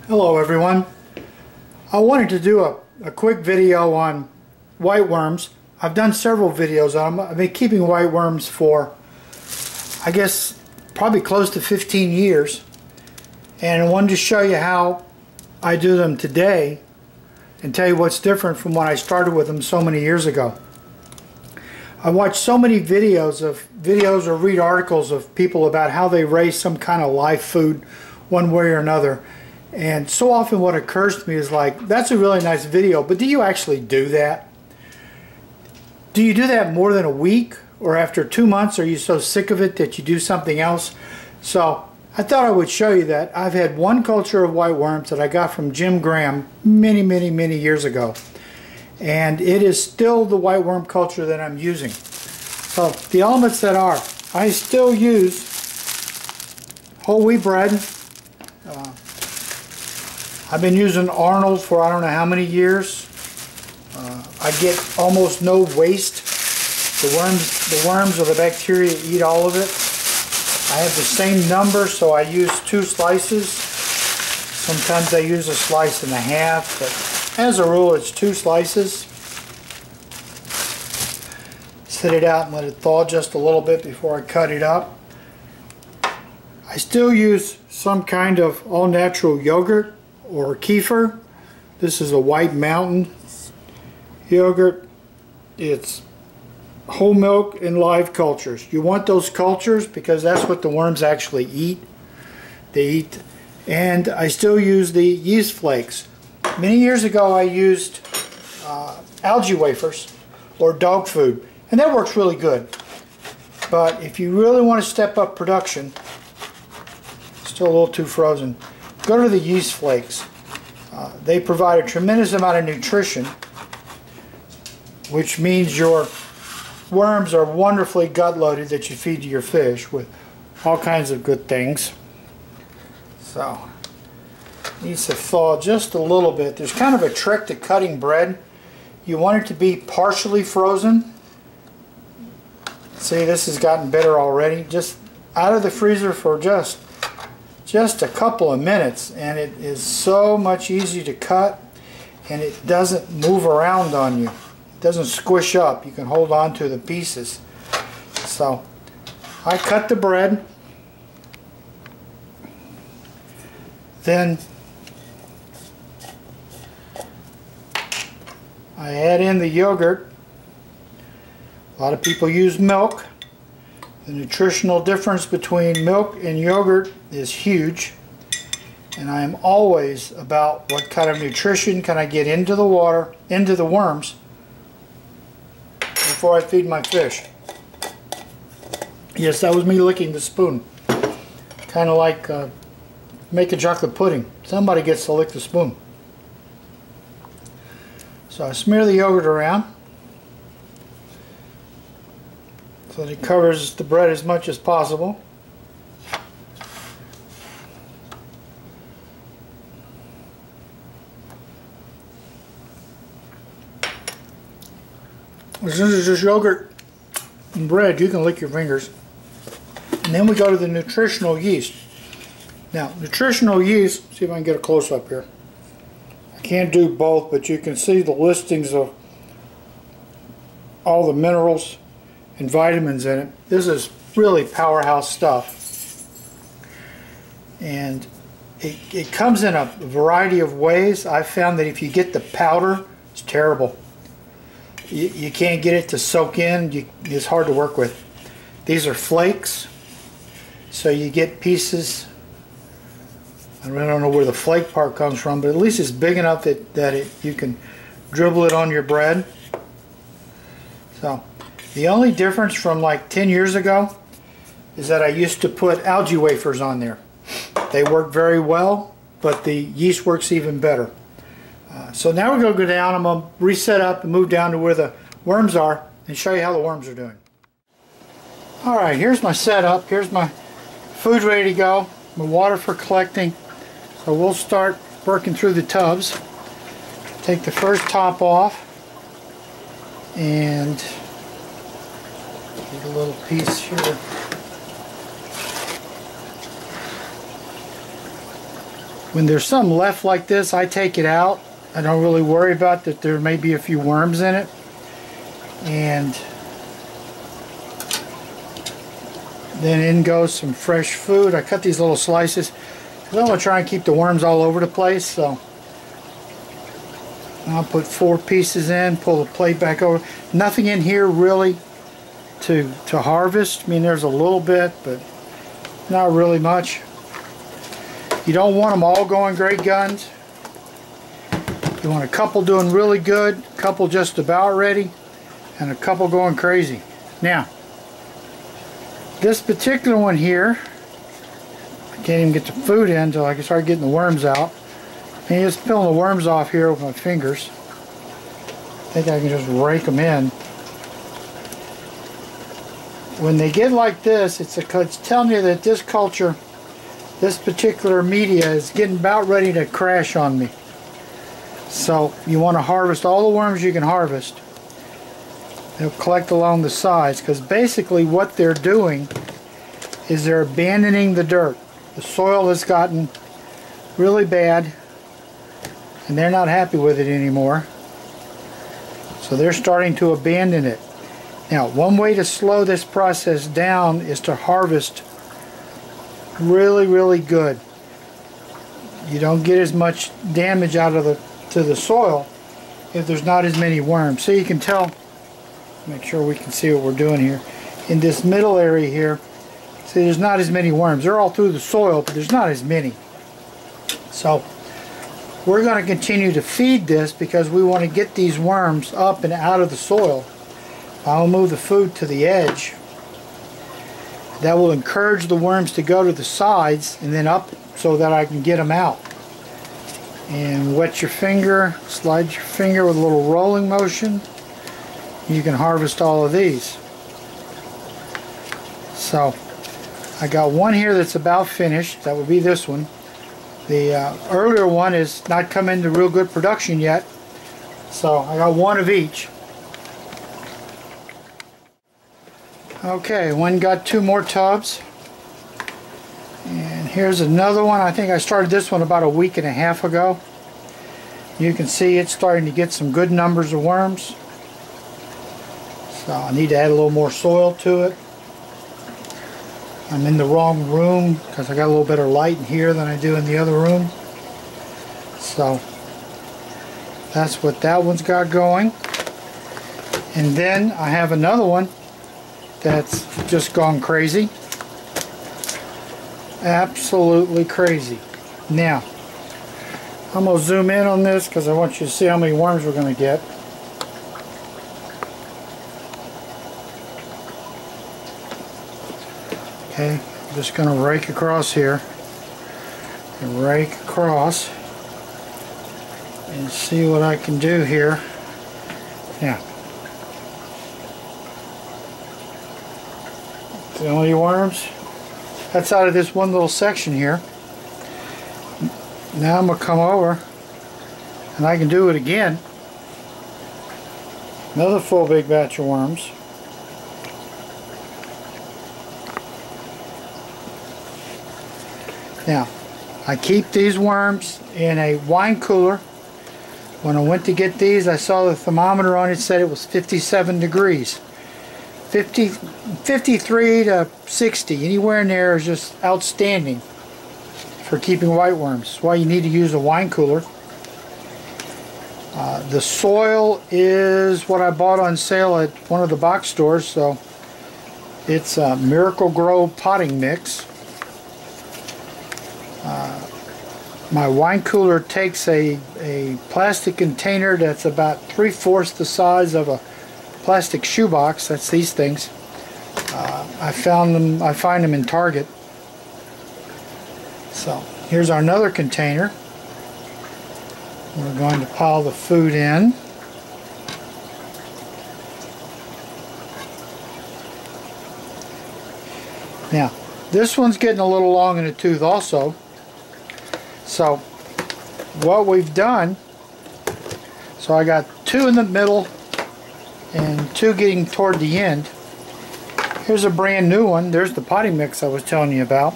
Hello everyone. I wanted to do a quick video on white worms. I've done several videos on them. I've been keeping white worms for, I guess, probably close to 15 years. And I wanted to show you how I do them today and tell you what's different from when I started with them so many years ago. I watch so many videos or read articles of people about how they raise some kind of live food one way or another. And so often what occurs to me is like, that's a really nice video, but do you actually do that? Do you do that more than a week? Or after 2 months are you so sick of it that you do something else? So I thought I would show you that. I've had one culture of white worms that I got from Jim Graham many years ago. And it is still the white worm culture that I'm using. So the elements that are, I still use whole wheat bread. I've been using Arnold's for I don't know how many years. I get almost no waste. The worms or the bacteria eat all of it. I have the same number, so I use 2 slices. Sometimes I use a slice and a half, but as a rule it's 2 slices. Set it out and let it thaw just a little bit before I cut it up. I still use some kind of all-natural yogurt or kefir. This is a White Mountain yogurt. It's whole milk and live cultures. You want those cultures because that's what the worms actually eat. They eat. And I still use the yeast flakes. Many years ago I used algae wafers or dog food, and that works really good. But if you really want to step up production, still a little too frozen, go to the yeast flakes. They provide a tremendous amount of nutrition, which means your worms are wonderfully gut loaded that you feed to your fish with all kinds of good things. So it needs to thaw just a little bit. There's kind of a trick to cutting bread. You want it to be partially frozen. See, this has gotten better already. Just out of the freezer for just a couple of minutes, and it is so much easier to cut, and it doesn't move around on you. It doesn't squish up. You can hold on to the pieces. So I cut the bread, then I add in the yogurt. A lot of people use milk. The nutritional difference between milk and yogurt is huge, and I am always about what kind of nutrition can I get into the water, into the worms, before I feed my fish. Yes, that was me licking the spoon. Kind of like making chocolate pudding. Somebody gets to lick the spoon. So I smear the yogurt around so that it covers the bread as much as possible. Since it's just yogurt and bread, you can lick your fingers. And then we go to the nutritional yeast. Now, nutritional yeast, see if I can get a close-up here. I can't do both, but you can see the listings of all the minerals and vitamins in it. This is really powerhouse stuff. And it comes in a variety of ways. I've found that if you get the powder, it's terrible. You can't get it to soak in. It's hard to work with. These are flakes, so you get pieces. I don't know where the flake part comes from, but at least it's big enough that you can dribble it on your bread. So the only difference from like 10 years ago is that I used to put algae wafers on there. They work very well, but the yeast works even better. So now we're going to go down. I'm going to reset up and move down to where the worms are and show you how the worms are doing. Alright, here's my setup. Here's my food ready to go. My water for collecting. So we'll start working through the tubs. Take the first top off and get a little piece here. when there's some left like this, I take it out. I don't really worry about that there may be a few worms in it. And then in goes some fresh food. I cut these little slices because I'm going to try and keep the worms all over the place. So I'll put 4 pieces in, pull the plate back over. Nothing in here really to harvest. I mean, there's a little bit, but not really much. You don't want them all going great guns. You want a couple doing really good, a couple just about ready, and a couple going crazy. Now, this particular one here, I can't even get the food in until I can start getting the worms out. And just peeling the worms off here with my fingers. I think I can just rake them in. When they get like this, it's telling you that this culture, this particular media, is getting about ready to crash on me. So you want to harvest all the worms you can harvest. They'll collect along the sides, because basically what they're doing is they're abandoning the dirt. The soil has gotten really bad and they're not happy with it anymore. So they're starting to abandon it. Now, one way to slow this process down is to harvest really, really good. You don't get as much damage out of the soil if there's not as many worms. So you can tell, make sure we can see what we're doing here. In this middle area here, see, there's not as many worms. They're all through the soil, but there's not as many. So we're going to continue to feed this because we want to get these worms up and out of the soil. I'll move the food to the edge. That will encourage the worms to go to the sides and then up so that I can get them out. And wet your finger, slide your finger with a little rolling motion. You can harvest all of these. So I got one here that's about finished. That would be this one. The earlier one is not come into real good production yet. So I got one of each. Okay, one got 2 more tubs. And here's another one. I think I started this one about a week and a half ago. You can see it's starting to get some good numbers of worms. So I need to add a little more soil to it. I'm in the wrong room because I got a little better light in here than I do in the other room. So that's what that one's got going. And then I have another one that's just gone crazy. Absolutely crazy. Now, I'm going to zoom in on this because I want you to see how many worms we're going to get. Okay, I'm just going to rake across here and rake across and see what I can do here. Now, see how many worms? That's out of this one little section here. Now I'm going to come over and I can do it again. Another full big batch of worms. Now, I keep these worms in a wine cooler. When I went to get these, I saw the thermometer on it said it was 57 degrees. 53 to 60, anywhere in there is just outstanding for keeping white worms. That's why you need to use a wine cooler. The soil is what I bought on sale at one of the box stores, so it's a Miracle Grow potting mix. My wine cooler takes a plastic container that's about 3/4 the size of a plastic shoebox. That's these things. I find them in Target. So here's our another container. We're going to pile the food in. Now, this one's getting a little long in the tooth also. So what we've done, so I got 2 in the middle and 2 getting toward the end. Here's a brand new one. There's the potting mix I was telling you about.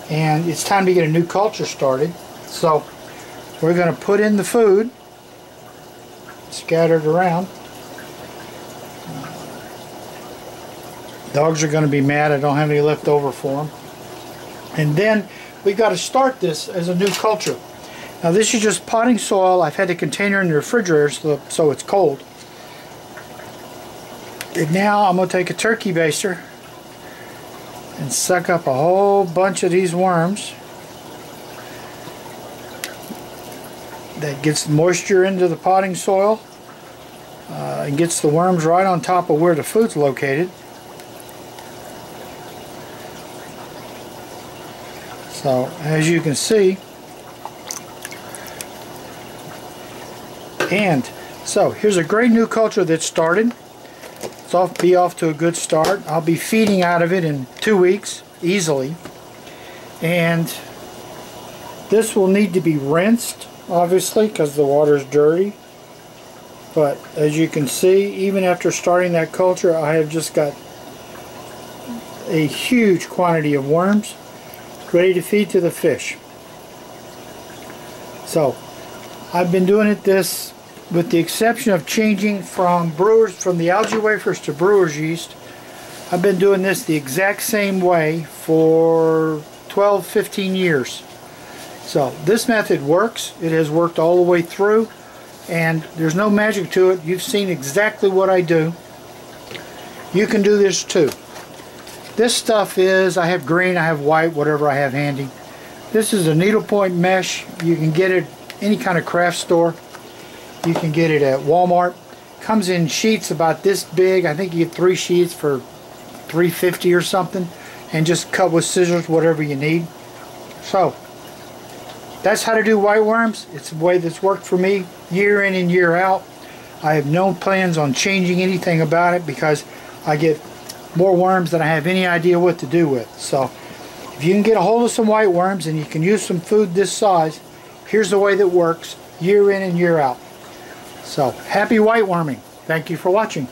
And it's time to get a new culture started. So we're going to put in the food scattered around. Dogs are going to be mad I don't have any left over for them. And then we got to start this as a new culture. Now this is just potting soil. I've had the container in the refrigerator so it's cold. And now I'm going to take a turkey baster and suck up a whole bunch of these worms. That gets moisture into the potting soil and gets the worms right on top of where the food's located. So as you can see, and so here's a great new culture that started. It's be off to a good start. I'll be feeding out of it in 2 weeks easily, and this will need to be rinsed obviously because the water is dirty. But as you can see, even after starting that culture, I have just got a huge quantity of worms ready to feed to the fish. So I've been doing this with the exception of changing from the algae wafers to brewer's yeast. I've been doing this the exact same way for 12-15 years. So this method works. It has worked all the way through, and there's no magic to it. You've seen exactly what I do. You can do this too. This stuff is, I have green, I have white, whatever I have handy. This is a Needlepoint Mesh. You can get it any kind of craft store. You can get it at Walmart. Comes in sheets about this big. I think you get 3 sheets for $3.50 or something, and just cut with scissors whatever you need. So that's how to do white worms. It's the way that's worked for me year in and year out. I have no plans on changing anything about it because I get more worms than I have any idea what to do with. So if you can get a hold of some white worms and you can use some food this size, here's the way that works year in and year out. So happy white worming. Thank you for watching.